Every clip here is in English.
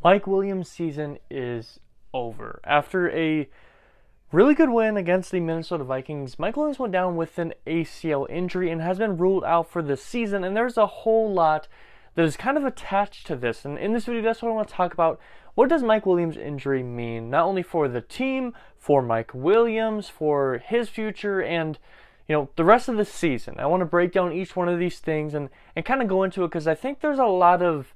Mike Williams' season is over. After a really good win against the Minnesota Vikings, Mike Williams went down with an ACL injury and has been ruled out for the season, and there's a whole lot that is kind of attached to this. And in this video, that's what I want to talk about. What does Mike Williams' injury mean, not only for the team, for Mike Williams, for his future, and the rest of the season? I want to break down each one of these things and kind of go into it because I think there's a lot of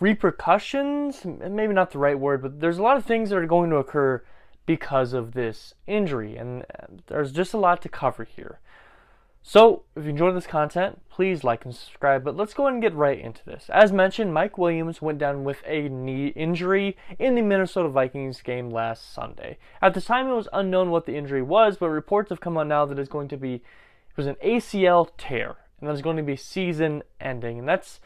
repercussions, maybe not the right word, but there's a lot of things that are going to occur because of this injury, and there's just a lot to cover here. So if you enjoyed this content, please like and subscribe, but let's go ahead and get right into this. As mentioned, Mike Williams went down with a knee injury in the Minnesota Vikings game last Sunday. At the time, it was unknown what the injury was, but reports have come out now that it was an ACL tear, and that is going to be season ending, and that's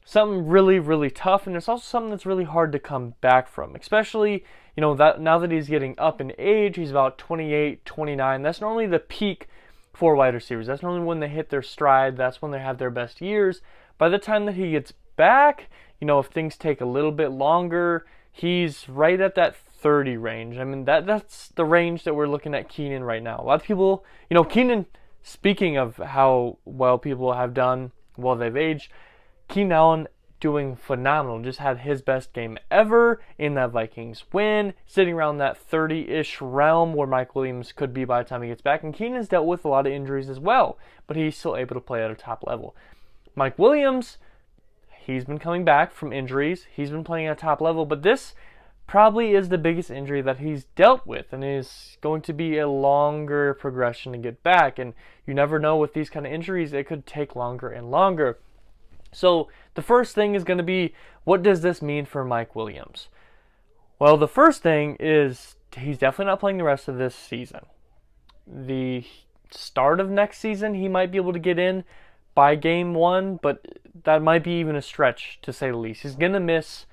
something really, really tough, and it's also something that's really hard to come back from, especially, that now that he's getting up in age. He's about 28, 29. That's normally the peak for wide receivers. That's normally when they hit their stride. That's when they have their best years. By the time that he gets back, if things take a little bit longer, he's right at that 30 range. I mean, that's the range that we're looking at Keenan right now. A lot of people, Keenan, speaking of how well people have done while they've aged, Keenan Allen doing phenomenal. Just had his best game ever in that Vikings win, sitting around that 30-ish realm where Mike Williams could be by the time he gets back. And Keenan's dealt with a lot of injuries as well, but he's still able to play at a top level. Mike Williams, he's been coming back from injuries. He's been playing at a top level, but this probably is the biggest injury that he's dealt with, and is going to be a longer progression to get back. And you never know with these kind of injuries, it could take longer and longer. So the first thing is going to be, what does this mean for Mike Williams? Well, the first thing is he's definitely not playing the rest of this season. The start of next season, he might be able to get in by game 1, but that might be even a stretch, to say the least. He's going to miss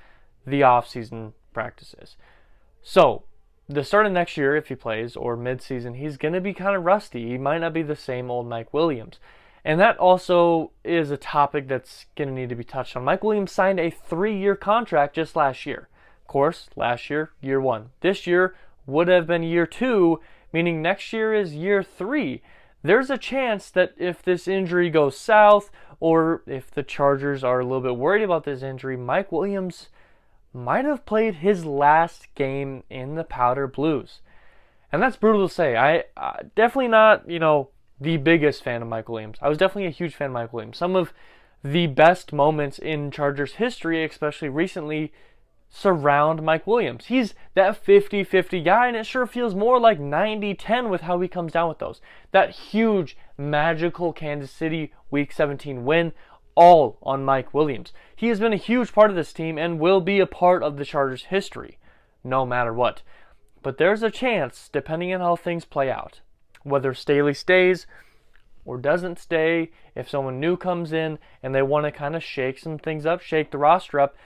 the off-season practices. So the start of next year, if he plays, or mid-season, he's going to be kind of rusty. He might not be the same old Mike Williams. And that also is a topic that's going to need to be touched on. Mike Williams signed a 3-year contract just last year. Of course, last year, year 1. This year would have been year 2, meaning next year is year 3. There's a chance that if this injury goes south, or if the Chargers are a little bit worried about this injury, Mike Williams might have played his last game in the Powder Blues. And that's brutal to say. I definitely not, the biggest fan of Mike Williams. I was definitely a huge fan of Mike Williams. Some of the best moments in Chargers history, especially recently, surround Mike Williams. He's that 50-50 guy, and it sure feels more like 90-10 with how he comes down with those. That huge, magical Kansas City Week 17 win, all on Mike Williams. He has been a huge part of this team and will be a part of the Chargers' history, no matter what. But there's a chance, depending on how things play out, whether Staley stays or doesn't stay, if someone new comes in and they want to kind of shake some things up, shake the roster up.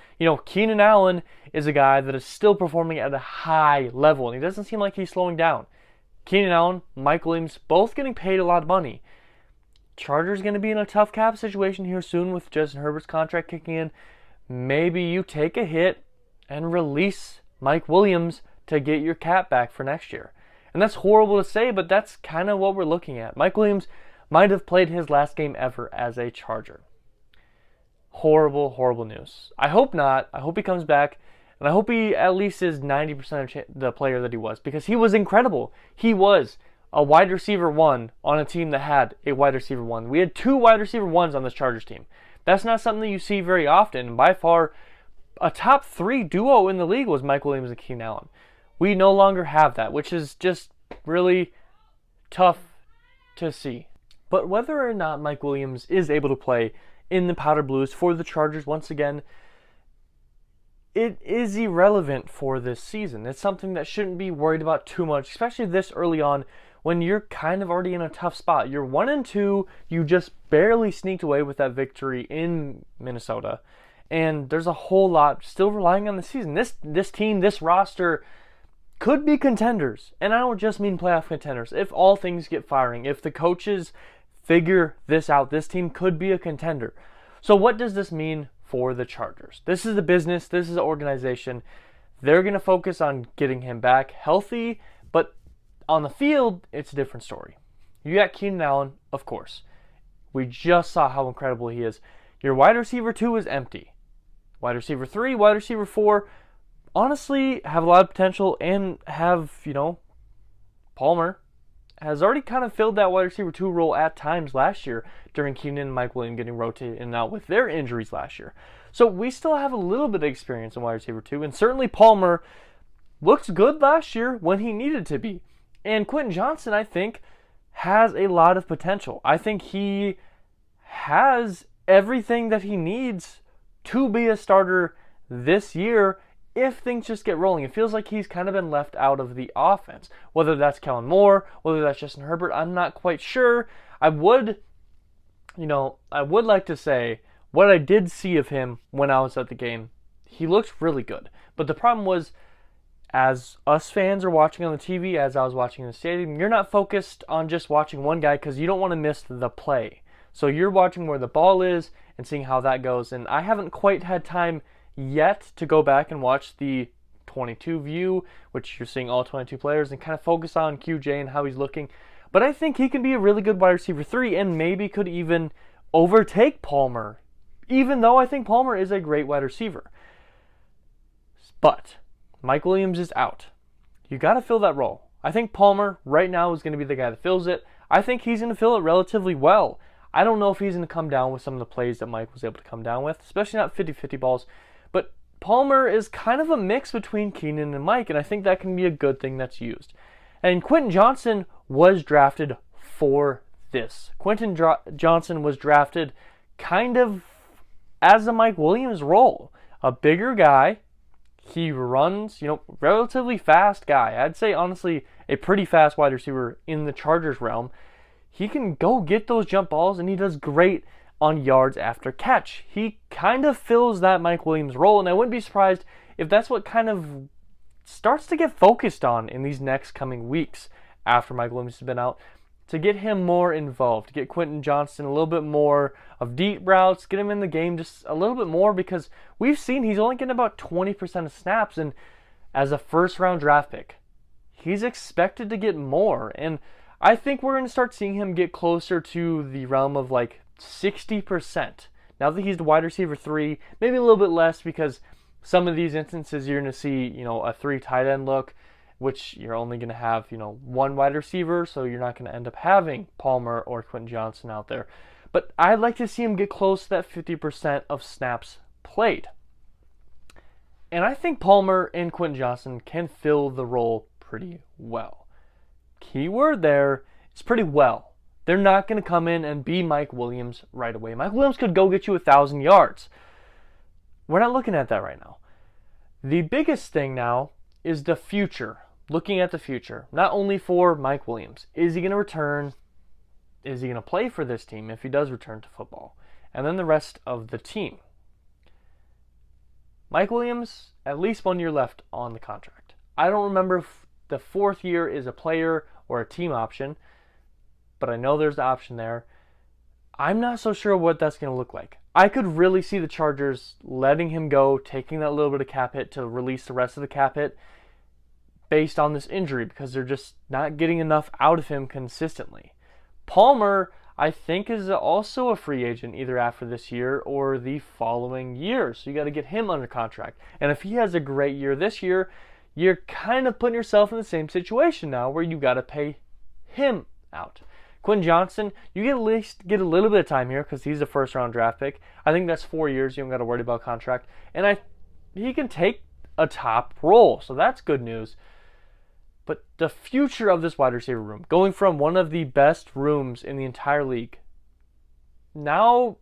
Keenan Allen is a guy that is still performing at a high level, and he doesn't seem like he's slowing down. Keenan Allen, Mike Williams, both getting paid a lot of money. Chargers going to be in a tough cap situation here soon with Justin Herbert's contract kicking in. Maybe you take a hit and release Mike Williams to get your cap back for next year. And that's horrible to say, but that's kind of what we're looking at. Mike Williams might have played his last game ever as a Charger. Horrible, horrible news. I hope not. I hope he comes back, and I hope he at least is 90% the player that he was, because he was incredible. He was a wide receiver 1 on a team that had a wide receiver 1. We had 2 wide receiver 1s on this Chargers team. That's not something that you see very often, and by far, a top 3 duo in the league was Mike Williams and Keenan Allen. We no longer have that, which is just really tough to see. But whether or not Mike Williams is able to play in the Powder Blues for the Chargers once again, it is irrelevant for this season. It's something that shouldn't be worried about too much, especially this early on when you're kind of already in a tough spot. You're 1-2, you just barely sneaked away with that victory in Minnesota, and there's a whole lot still relying on the season. This team, this roster, could be contenders, and I don't just mean playoff contenders. If all things get firing, if the coaches figure this out, this team could be a contender. So what does this mean for the Chargers. This is a business. This is an organization. They're going to focus on getting him back healthy, but on the field, it's a different story. You got Keenan Allen, of course. We just saw how incredible he is. Your wide receiver 2 is empty. Wide receiver 3, wide receiver 4, honestly, have a lot of potential and have, Palmer has already kind of filled that wide receiver 2 role at times last year during Keenan and Mike Williams getting rotated in and out with their injuries last year. So we still have a little bit of experience in wide receiver 2, and certainly Palmer looked good last year when he needed to be. And Quentin Johnson, I think, has a lot of potential. I think he has everything that he needs to be a starter this year if things just get rolling. It feels like he's kind of been left out of the offense. Whether that's Kellen Moore, whether that's Justin Herbert, I'm not quite sure. I would like to say what I did see of him when I was at the game, he looked really good. But the problem was, as us fans are watching on the TV, as I was watching in the stadium, you're not focused on just watching one guy because you don't want to miss the play. So you're watching where the ball is and seeing how that goes. And I haven't quite had time yet to go back and watch the 22 view, which you're seeing all 22 players, and kind of focus on QJ and how he's looking. But I think he can be a really good wide receiver 3 and maybe could even overtake Palmer, even though I think Palmer is a great wide receiver. But Mike Williams is out. You got to fill that role. I think Palmer right now is going to be the guy that fills it. I think he's going to fill it relatively well. I don't know if he's going to come down with some of the plays that Mike was able to come down with, especially not 50-50 balls. But Palmer is kind of a mix between Keenan and Mike, and I think that can be a good thing that's used. And Quentin Johnson was drafted for this. Quentin Johnson was drafted kind of as a Mike Williams role. A bigger guy. He runs, relatively fast guy. I'd say, honestly, a pretty fast wide receiver in the Chargers realm. He can go get those jump balls, and he does great on yards after catch. He kind of fills that Mike Williams role, and I wouldn't be surprised if that's what kind of starts to get focused on in these next coming weeks after Mike Williams has been out, to get him more involved, to get Quentin Johnson a little bit more of deep routes, get him in the game just a little bit more, because we've seen he's only getting about 20% of snaps, and as a first-round draft pick, he's expected to get more, and I think we're going to start seeing him get closer to the realm of like 60%. Now that he's the wide receiver 3, maybe a little bit less, because some of these instances you're going to see, a 3 tight end look, which you're only going to have, one wide receiver, so you're not going to end up having Palmer or Quentin Johnson out there. But I'd like to see him get close to that 50% of snaps played. And I think Palmer and Quentin Johnson can fill the role pretty well. Keyword there is pretty well. They're not going to come in and be Mike Williams right away. Mike Williams could go get you 1,000 yards. We're not looking at that right now. The biggest thing now is the future. Looking at the future, not only for Mike Williams. Is he going to return? Is he going to play for this team if he does return to football? And then the rest of the team. Mike Williams, at least 1 year left on the contract. I don't remember if the 4th year is a player or a team option, but I know there's the option there. I'm not so sure what that's going to look like. I could really see the Chargers letting him go, taking that little bit of cap hit to release the rest of the cap hit based on this injury, because they're just not getting enough out of him consistently. Palmer, I think, is also a free agent either after this year or the following year, so you got to get him under contract. And if he has a great year this year, you're kind of putting yourself in the same situation now where you got to pay him out. Quentin Johnson, you at least get a little bit of time here because he's a first-round draft pick. I think that's 4 years. You don't got to worry about contract. And he can take a top role, so that's good news. But the future of this wide receiver room, going from one of the best rooms in the entire league, now,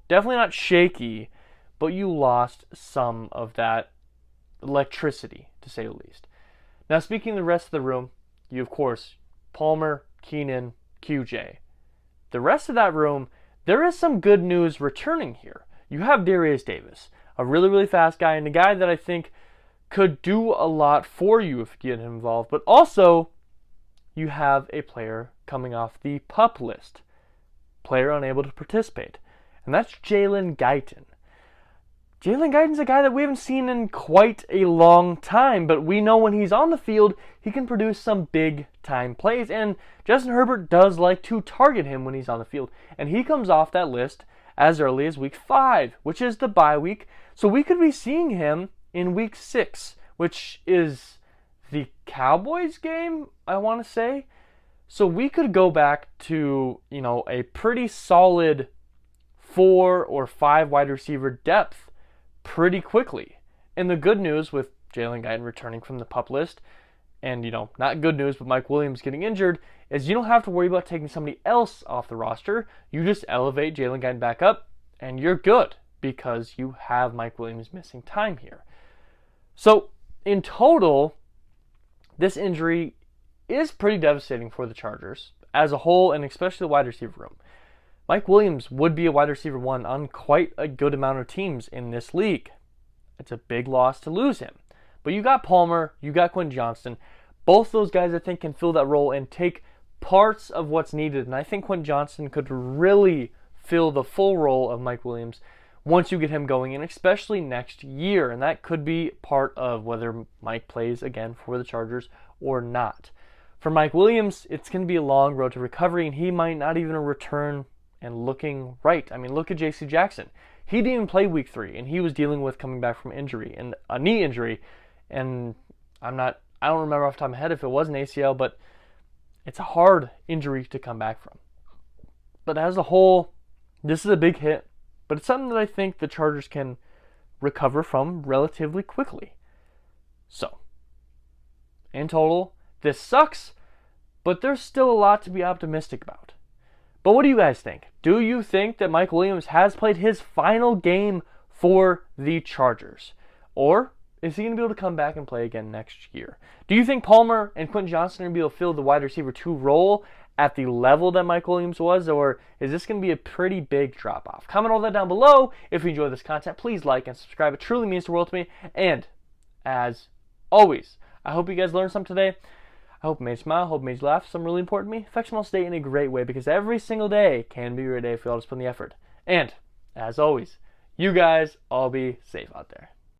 definitely not shaky, but you lost some of that electricity, to say the least. Now, speaking of the rest of the room, you, of course, Palmer, Keenan, QJ. The rest of that room, there is some good news returning here. You have Darius Davis, a really, really fast guy, and a guy that I think could do a lot for you if you get him involved. But also, you have a player coming off the PUP list. Player unable to participate. And that's Jalen Guyton. Jalen Guyton's a guy that we haven't seen in quite a long time, but we know when he's on the field, he can produce some big-time plays, and Justin Herbert does like to target him when he's on the field, and he comes off that list as early as week 5, which is the bye week, so we could be seeing him in week 6, which is the Cowboys game, I want to say. So we could go back to, a pretty solid 4 or 5 wide receiver depth pretty quickly. And the good news with Jalen Guyton returning from the PUP list, and not good news, but Mike Williams getting injured, is you don't have to worry about taking somebody else off the roster. You just elevate Jalen Guyton back up, and you're good because you have Mike Williams missing time here. So in total, this injury is pretty devastating for the Chargers as a whole, and especially the wide receiver room. Mike Williams would be a wide receiver 1 on quite a good amount of teams in this league. It's a big loss to lose him. But you got Palmer, you got Quentin Johnston. Both those guys, I think, can fill that role and take parts of what's needed. And I think Quentin Johnston could really fill the full role of Mike Williams once you get him going, and especially next year. And that could be part of whether Mike plays again for the Chargers or not. For Mike Williams, it's going to be a long road to recovery, and he might not even return and looking right. I mean, look at J.C. Jackson. He didn't even play week 3, and he was dealing with coming back from injury, and a knee injury. And I don't remember off the top of my head if it was an ACL, but it's a hard injury to come back from. But as a whole, this is a big hit, but it's something that I think the Chargers can recover from relatively quickly. So, in total, this sucks, but there's still a lot to be optimistic about. But what do you guys think? Do you think that Mike Williams has played his final game for the Chargers? Or is he going to be able to come back and play again next year? Do you think Palmer and Quentin Johnston are going to be able to fill the wide receiver 2 role at the level that Mike Williams was? Or is this going to be a pretty big drop-off? Comment all that down below. If you enjoy this content, please like and subscribe. It truly means the world to me. And as always, I hope you guys learned something today. I hope it made you smile, hope it made you laugh. Something really important to me. Affect small state in a great way, because every single day can be your day if you all just put in the effort. And, as always, you guys all be safe out there.